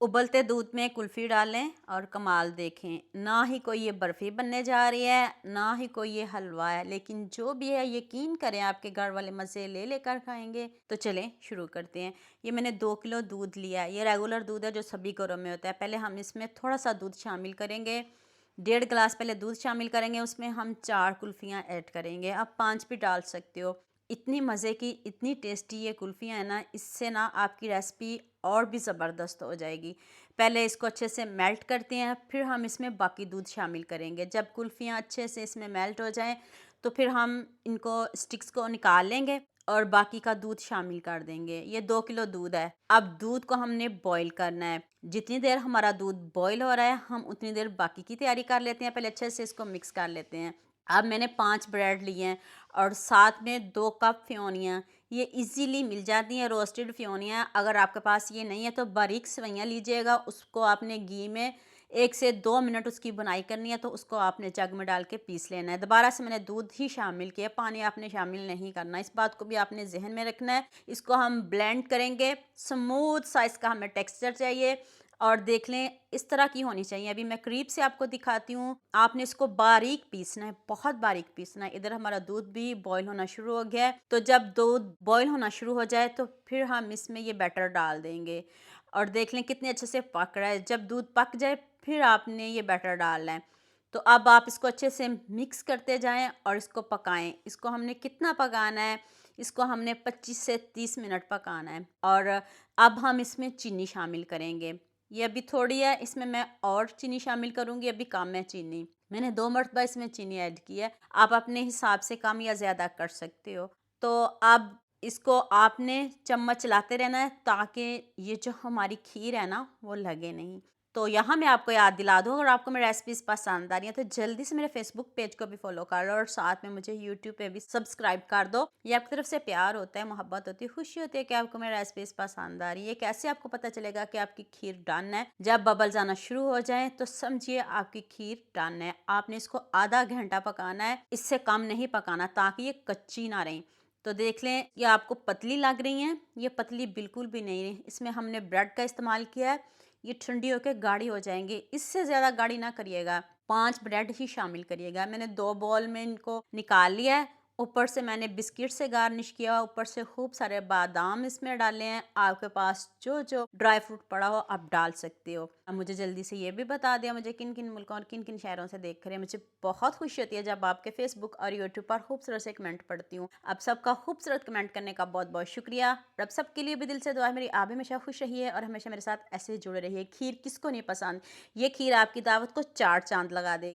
उबलते दूध में कुल्फ़ी डालें और कमाल देखें। ना ही कोई ये बर्फ़ी बनने जा रही है, ना ही कोई ये हलवा है, लेकिन जो भी है यकीन करें आपके घर वाले मज़े ले लेकर खाएँगे। तो चलें शुरू करते हैं। ये मैंने 2 किलो दूध लिया है। ये रेगुलर दूध है जो सभी घरों में होता है। पहले हम इसमें थोड़ा-सा दूध शामिल करेंगे। 1.5 गिलास पहले दूध शामिल करेंगे, उसमें हम 4 कुल्फ़ियाँ ऐड करेंगे। आप 5 भी डाल सकते हो। इतनी मज़े की, इतनी टेस्टी ये कुल्फ़ियाँ हैं ना, इससे ना आपकी रेसिपी और भी ज़बरदस्त हो जाएगी। पहले इसको अच्छे से मेल्ट करते हैं, फिर हम इसमें बाकी दूध शामिल करेंगे। जब कुल्फ़ियाँ अच्छे से इसमें मेल्ट हो जाएँ, तो फिर हम इनको स्टिक्स को निकाल लेंगे और बाकी का दूध शामिल कर देंगे। ये 2 किलो दूध है। अब दूध को हमने बॉयल करना है। जितनी देर हमारा दूध बॉयल हो रहा है, हम उतनी देर बाकी की तैयारी कर लेते हैं। पहले अच्छे से इसको मिक्स कर लेते हैं। अब मैंने 5 ब्रेड लिए हैं और साथ में 2 कप सेवइयाँ। ये इजीली मिल जाती हैं रोस्टेड सेवइयाँ। अगर आपके पास ये नहीं है तो बारीक सेवइयाँ लीजिएगा, उसको आपने घी में 1 से 2 मिनट उसकी बुनाई करनी है, तो उसको आपने जग में डाल के पीस लेना है। दोबारा से मैंने दूध ही शामिल किया, पानी आपने शामिल नहीं करना। इस बात को भी आपने ज़हन में रखना है। इसको हम ब्लेंड करेंगे, स्मूथ सा इसका हमें टेक्सचर चाहिए और देख लें इस तरह की होनी चाहिए। अभी मैं करीब से आपको दिखाती हूँ। आपने इसको बारीक पीसना है, बहुत बारीक पीसना है। इधर हमारा दूध भी बॉईल होना शुरू हो गया है। तो जब दूध बॉईल होना शुरू हो जाए तो फिर हम इसमें ये बैटर डाल देंगे और देख लें कितने अच्छे से पक रहा है। जब दूध पक जाए फिर आपने ये बैटर डालना है। तो अब आप इसको अच्छे से मिक्स करते जाएँ और इसको पकाएँ। इसको हमने कितना पकाना है? इसको हमने 25 से 30 मिनट पकाना है और अब हम इसमें चीनी शामिल करेंगे। ये अभी थोड़ी है, इसमें मैं और चीनी शामिल करूँगी, अभी कम है चीनी। मैंने 2 मरतबा इसमें चीनी ऐड की है। आप अपने हिसाब से कम या ज़्यादा कर सकते हो। तो अब इसको आपने चम्मच चलाते रहना है ताकि ये जो हमारी खीर है ना, वो लगे नहीं। तो यहाँ मैं आपको याद दिला दूँ, अगर आपको मेरी रेसिपीज़ पसंद आ रही हैं तो जल्दी से मेरे फेसबुक पेज को भी फॉलो कर लो और साथ में मुझे यूट्यूब पे भी सब्सक्राइब कर दो। ये आपकी तरफ से प्यार होता है, मोहब्बत होती है, खुशी होती है कि आपको मेरी रेसिपीज़ पसंद आ रही है। कैसे आपको पता चलेगा कि आपकी खीर डन है? जब बबल्स आना शुरू हो जाएँ तो समझिए आपकी खीर डन है। आपने इसको आधा घंटा पकाना है, इससे कम नहीं पकाना ताकि ये कच्ची ना रहें। तो देख लें ये आपको पतली लग रही हैं, ये पतली बिल्कुल भी नहीं है। इसमें हमने ब्रेड का इस्तेमाल किया है। ये ठंडी होकर गाढ़ी हो जाएंगे, इससे ज़्यादा गाढ़ी ना करिएगा। 5 ब्रेड ही शामिल करिएगा। मैंने 2 बॉल में इनको निकाल लिया है। ऊपर से मैंने बिस्किट से गार्निश किया, ऊपर से खूब सारे बादाम इसमें डाले हैं। आपके पास जो जो ड्राई फ्रूट पड़ा हो आप डाल सकते हो। अब मुझे जल्दी से ये भी बता दिया मुझे किन किन मुल्कों और किन किन शहरों से देख रहे हैं। मुझे बहुत खुशी होती है जब आपके फेसबुक और यूट्यूब पर खूबसूरत से कमेंट पढ़ती हूँ। आप सबका खूबसूरत कमेंट करने का बहुत बहुत शुक्रिया। और अब सबके लिए भी दिल से दुआ है मेरी, आप हमेशा खुश रहिए और हमेशा मेरे साथ ऐसे ही जुड़े रहिए। खीर किसको नहीं पसंद? ये खीर आपकी दावत को 4 चांद लगा दे।